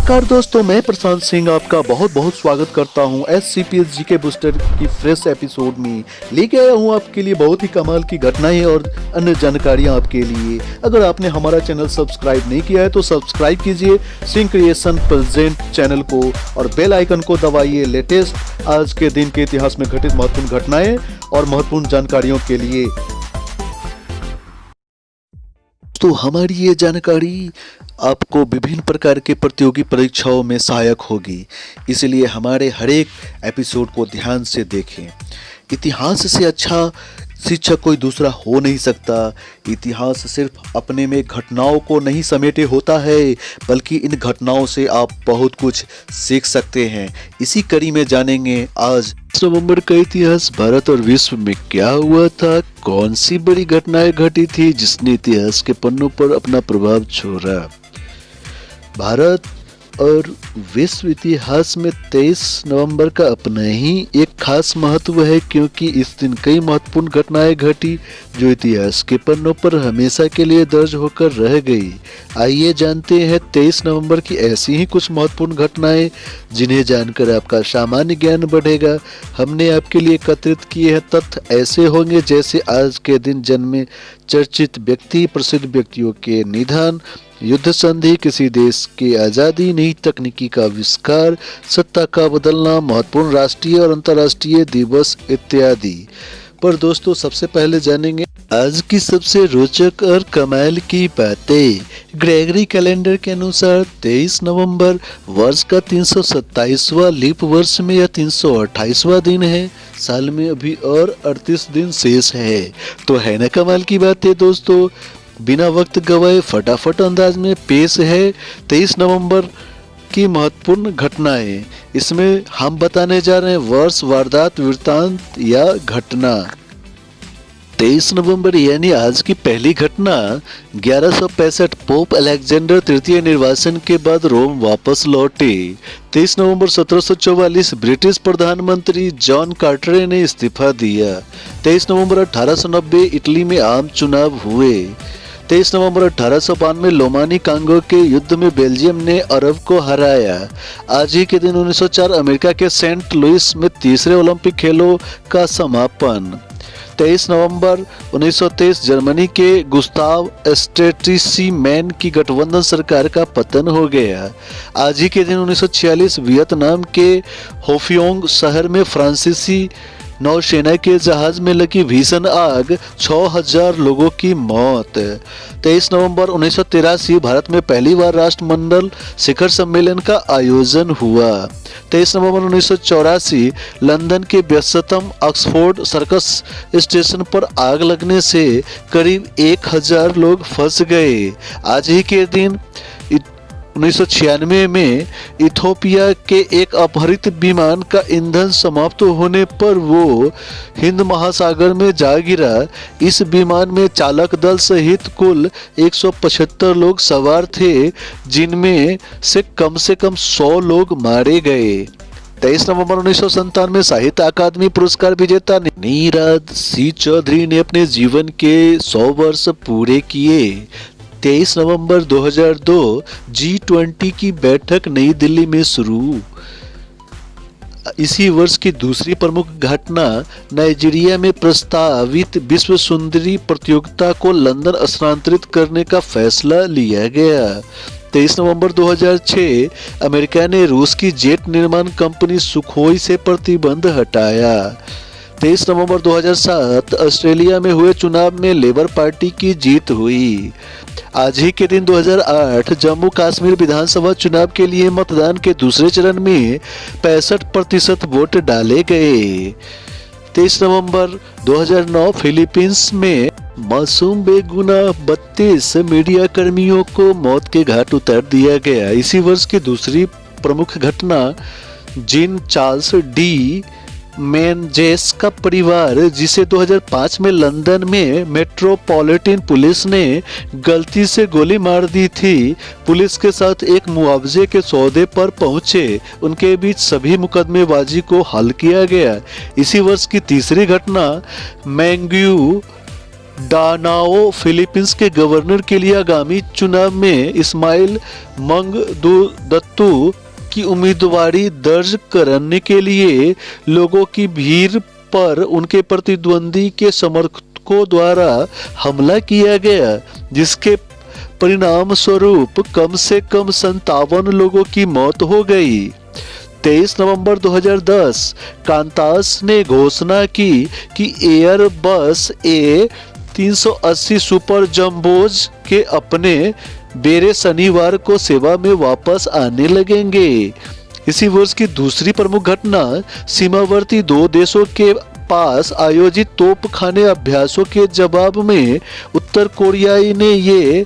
नमस्कार दोस्तों, मैं प्रशांत सिंह आपका बहुत बहुत स्वागत करता हूं SCPS जीके बूस्टर की फ्रेश एपिसोड में। लेके आया हूं आपके लिए बहुत ही कमाल की घटनाएं और अन्य जानकारियां आपके लिए। अगर आपने हमारा चैनल सब्सक्राइब नहीं किया है तो सब्सक्राइब कीजिए सिंह क्रिएशन प्रेजेंट चैनल को और बेल आइकन को दबाइए लेटेस्ट आज के दिन के इतिहास में घटित महत्वपूर्ण घटनाएं और महत्वपूर्ण जानकारियों के लिए। तो हमारी ये जानकारी आपको विभिन्न प्रकार के प्रतियोगी परीक्षाओं में सहायक होगी, इसलिए हमारे हर एक एपिसोड को ध्यान से देखें। इतिहास से अच्छा शिक्षक कोई दूसरा हो नहीं सकता। इतिहास सिर्फ अपने में घटनाओं को नहीं समेटे होता है, बल्कि इन घटनाओं से आप बहुत कुछ सीख सकते हैं। इसी कड़ी में जानेंगे आज नवंबर का इतिहास। भारत और विश्व में क्या हुआ था, कौन सी बड़ी घटनाएं घटी थी जिसने इतिहास के पन्नों पर अपना प्रभाव छोड़ा। भारत और विश्व इतिहास में 23 नवंबर का अपना ही एक खास महत्व है, क्योंकि इस दिन कई महत्वपूर्ण घटनाएं घटी जो इतिहास के पन्नों पर हमेशा के लिए दर्ज होकर रह गई। आइए जानते हैं 23 नवंबर की ऐसी ही कुछ महत्वपूर्ण घटनाएं जिन्हें जानकर आपका सामान्य ज्ञान बढ़ेगा। हमने आपके लिए एकत्रित किए हैं तथ्य ऐसे होंगे जैसे आज के दिन जन्मे चर्चित व्यक्ति, प्रसिद्ध व्यक्तियों के निधन, युद्ध संधि, किसी देश की आज़ादी, नई तकनीकी का आविष्कार, सत्ता का बदलना, महत्वपूर्ण राष्ट्रीय और अंतर्राष्ट्रीय दिवस इत्यादि। पर दोस्तों सबसे पहले जानेंगे आज की सबसे रोचक और कमाल की बातें। ग्रेगरी कैलेंडर के अनुसार 23 नवंबर वर्ष का 327वां लीप वर्ष में यह 328वां दिन है। साल में अभी और 38 दिन शेष है। तो है ना कमाल की बातें दोस्तों। बिना वक्त गवाए फटाफट अंदाज में पेश है 23 नवंबर की महत्वपूर्ण घटनाएं। इसमें हम बताने जा रहे हैं वर्ष, वारदात, वृत्तांत या घटना। 23 नवंबर यानी आज की पहली घटना 1165 पोप अलेक्जेंडर तृतीय निर्वासन के बाद रोम वापस लौटे। 23 नवंबर 1744 ब्रिटिश प्रधानमंत्री जॉन कार्टर ने इस्तीफा दिया। 23 नवंबर 1890 इटली में आम चुनाव हुए। 23 नवंबर 1892 लोमानी कांगो के युद्ध में बेल्जियम ने अरब को हराया। आज ही के दिन 1904 अमेरिका के सेंट लुइस में तीसरे ओलंपिक खेलों का समापन। 23 नवंबर 1923 जर्मनी के गुस्ताव स्ट्रेटीसीमैन की गठबंधन सरकार का पतन हो गया। आज ही के दिन 1946 वियतनाम के होफियोंग शहर में फ्रांसीसी नौसेना के जहाज में लगी भीषण आग, 6000 लोगों की मौत। 23 नवंबर 1983 भारत में पहली बार राष्ट्रमंडल शिखर सम्मेलन का आयोजन हुआ। 23 नवंबर 1984 लंदन के व्यस्ततम ऑक्सफोर्ड सर्कस स्टेशन पर आग लगने से करीब 1000 लोग फंस गए। आज ही के दिन 1996 में इथोपिया के एक अपहरित विमान का ईंधन समाप्त होने पर वो हिंद महासागर में जा गिरा। इस विमान में चालक दल सहित कुल 175 लोग सवार थे, जिनमें से कम 100 लोग मारे गए। 23 नवंबर 1997 साहित्य अकादमी पुरस्कार विजेता नीरज सी चौधरी ने अपने जीवन के 100 वर्ष पूरे किए। 23 नवंबर 2002 G20 की बैठक नई दिल्ली में शुरू। इसी वर्ष की दूसरी प्रमुख घटना नाइजीरिया में प्रस्तावित विश्व सुंदरी प्रतियोगिता को लंदन स्थानांतरित करने का फैसला लिया गया। 23 नवंबर 2006 अमेरिका ने रूस की जेट निर्माण कंपनी सुखोई से प्रतिबंध हटाया। 23 नवंबर 2007 ऑस्ट्रेलिया में हुए चुनाव में लेबर पार्टी की जीत हुई। आज ही के दिन 2008 जम्मू कश्मीर विधानसभा चुनाव के लिए मतदान के दूसरे चरण में 65% वोट डाले गए। 23 नवंबर 2009 फिलीपींस में मासूम बेगुनाह 32 मीडिया कर्मियों को मौत के घाट उतार दिया गया। इसी वर्ष की दूसरी प्रमुख घटना जीन चार्ल्स डी मेनजेस का परिवार, जिसे 2005 में लंदन में मेट्रोपॉलिटन पुलिस ने गलती से गोली मार दी थी, पुलिस के साथ एक मुआवजे के सौदे पर पहुंचे। उनके बीच सभी मुकदमेबाजी को हल किया गया। इसी वर्ष की तीसरी घटना मैंग्यू डानाओ फिलीपींस के गवर्नर के लिए आगामी चुनाव में इस्माइल मंगदत्तू की उम्मीदवारी दर्ज करने के लिए लोगों की भीड़ पर उनके प्रतिद्वंदी के समर्थकों द्वारा हमला किया गया, जिसके परिणाम स्वरूप कम से कम 57 लोगों की मौत हो गई। 23 नवंबर 2010 कांतास ने घोषणा की कि एयरबस A380 सुपर जंबोज के अपने बेड़े शनिवार को सेवा में वापस आने लगेंगे। इसी वर्ष की दूसरी प्रमुख घटना सीमावर्ती दो देशों के पास आयोजित तोपखाने अभ्यासों के जवाब में उत्तर कोरियाई ने ये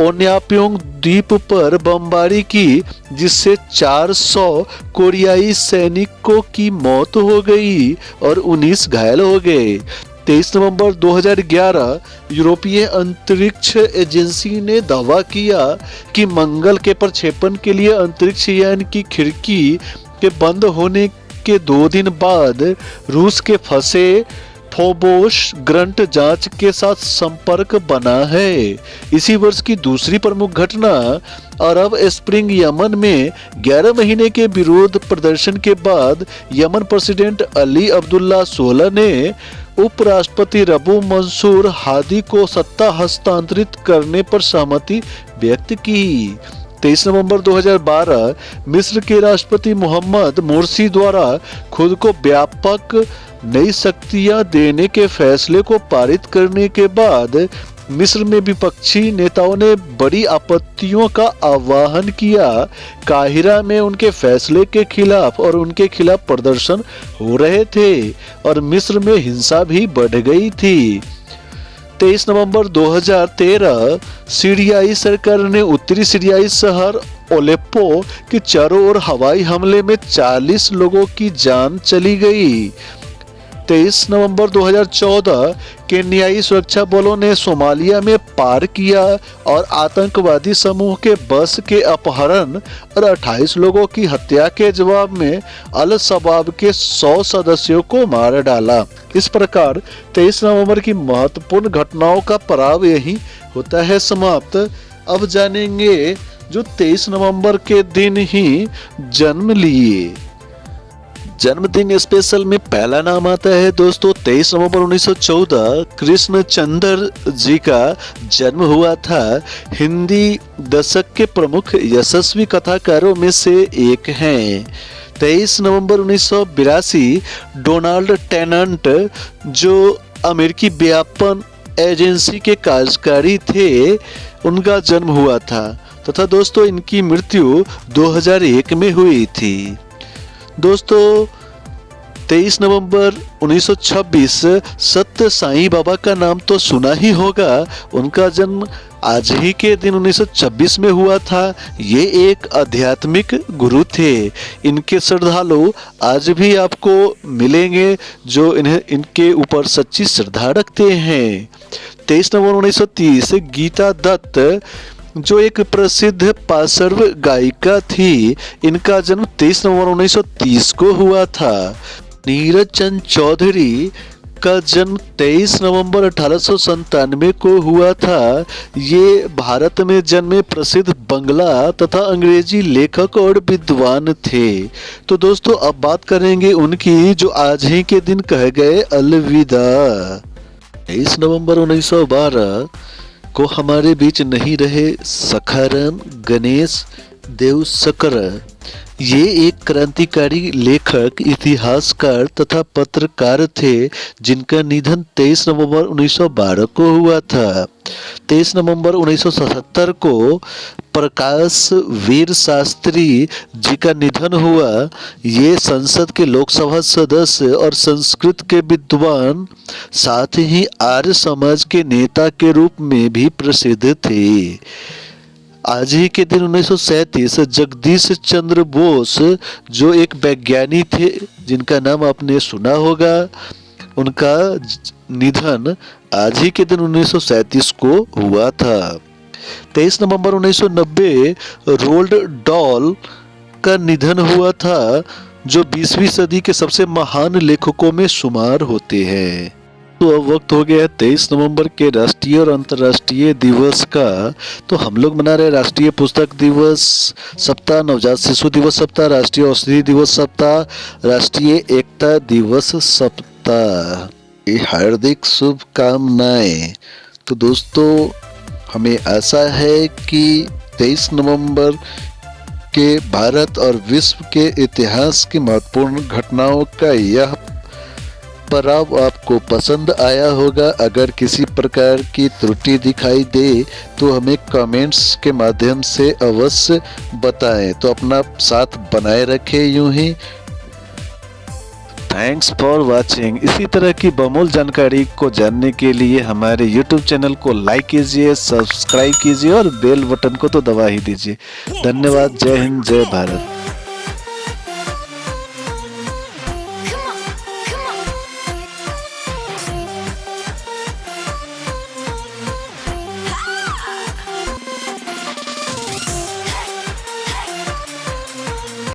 ओन्याप्योंग द्वीप पर बमबारी की, जिससे 400 कोरियाई सैनिकों की मौत हो गई और 19 घायल हो गए। 23 नवंबर 2011 यूरोपीय अंतरिक्ष एजेंसी ने दावा किया कि मंगल के प्रक्षेपण के लिए अंतरिक्ष यान की खिड़की के बंद होने के 2 दिन बाद रूस के फंसे फोबोस ग्रंट जांच के साथ संपर्क बना है। इसी वर्ष की दूसरी प्रमुख घटना अरब स्प्रिंग यमन में 11 महीने के विरोध प्रदर्शन के बाद यमन प्रेसिडेंट अली अब्दुल्ला 16 ने उपराष्ट्रपति रबू मंसूर हादी को सत्ता हस्तांतरित करने पर सहमति व्यक्त की। 23 नवंबर 2012 मिस्र के राष्ट्रपति मोहम्मद मोर्सी द्वारा खुद को व्यापक नई शक्तियां देने के फैसले को पारित करने के बाद मिस्र में विपक्षी नेताओं ने बड़ी आपत्तियों का आह्वान किया। काहिरा में उनके फैसले के खिलाफ और उनके खिलाफ प्रदर्शन हो रहे थे और मिस्र में हिंसा भी बढ़ गई थी। 23 नवंबर 2013 सीरियाई सरकार ने उत्तरी सीरियाई शहर ओलेप्पो के चारों ओर हवाई हमले में 40 लोगों की जान चली गई। 23 नवंबर 2014 केन्याई सुरक्षा बलों ने सोमालिया में पार किया और आतंकवादी समूह के बस के अपहरण और 28 लोगों की हत्या के जवाब में अल शबाब के 100 सदस्यों को मार डाला। इस प्रकार 23 नवंबर की महत्वपूर्ण घटनाओं का पड़ाव यही होता है समाप्त। अब जानेंगे जो 23 नवंबर के दिन ही जन्म लिए। जन्मदिन स्पेशल में पहला नाम आता है दोस्तों 23 नवंबर 1914 कृष्णचंद्र जी का जन्म हुआ था। हिंदी दशक के प्रमुख यशस्वी कथाकारों में से एक हैं। 23 नवंबर 1982 डोनाल्ड टेनंट जो अमेरिकी विज्ञापन एजेंसी के कार्यकारी थे उनका जन्म हुआ था तथा दोस्तों इनकी मृत्यु 2001 में हुई थी। दोस्तों 23 नवंबर 1926 सत्य साईं बाबा का नाम तो सुना ही होगा। उनका जन्म आज ही के दिन 1926 में हुआ था। ये एक आध्यात्मिक गुरु थे। इनके श्रद्धालु आज भी आपको मिलेंगे जो इनके ऊपर सच्ची श्रद्धा रखते हैं। 23 नवंबर 1930 गीता दत्त जो एक प्रसिद्ध पार्श्व गायिका थी, इनका जन्म 23 नवंबर 1930 को हुआ था। नीरज चंद चौधरी का जन्म 23 नवंबर 1897 को हुआ था। ये भारत में जन्मे प्रसिद्ध बंगला तथा अंग्रेजी लेखक और विद्वान थे। तो दोस्तों अब बात करेंगे उनकी जो आज ही के दिन कह गए अलविदा। 23 नवंबर 1912 को हमारे बीच नहीं रहे सखाराम गणेश देवसकर। ये एक क्रांतिकारी लेखक, इतिहासकार तथा पत्रकार थे जिनका निधन 23 नवंबर 1912 को हुआ था। 23 नवंबर 1977 को प्रकाश वीर शास्त्री जी का निधन हुआ। ये संसद के लोकसभा सदस्य और संस्कृत के विद्वान, साथ ही आर्य समाज के नेता के रूप में भी प्रसिद्ध थे। आज ही के दिन 1937 जगदीश चंद्र बोस जो एक वैज्ञानिक थे जिनका नाम आपने सुना होगा, उनका निधन आज ही के दिन 1937 को हुआ था। 23 नवंबर 1990 रोल्ड डॉल का निधन हुआ था जो 20वीं सदी के सबसे महान लेखकों में शुमार होते हैं। तो अब वक्त हो गया है 23 नवंबर के राष्ट्रीय और अंतर्राष्ट्रीय दिवस का। तो हम लोग मना रहे हैं राष्ट्रीय पुस्तक दिवस सप्ताह, नवजात शिशु दिवस सप्ताह, राष्ट्रीय औषधि दिवस सप्ताह, राष्ट्रीय एकता दिवस सप्ताह। ये हार्दिक शुभकामनाएं। तो दोस्तों, हमें आशा है कि 23 नवंबर के भारत और विश्व के इतिहास की महत्वपूर्ण घटनाओं का यह पर्व आपको पसंद आया होगा। अगर किसी प्रकार की त्रुटि दिखाई दे तो हमें कमेंट्स के माध्यम से अवश्य बताएं। तो अपना साथ बनाए रखें यूं ही। Thanks for watching. इसी तरह की बहुमूल्य जानकारी को जानने के लिए हमारे YouTube चैनल को लाइक कीजिए, सब्सक्राइब कीजिए और बेल बटन को तो दबा ही दीजिए। धन्यवाद। जय हिंद, जय भारत।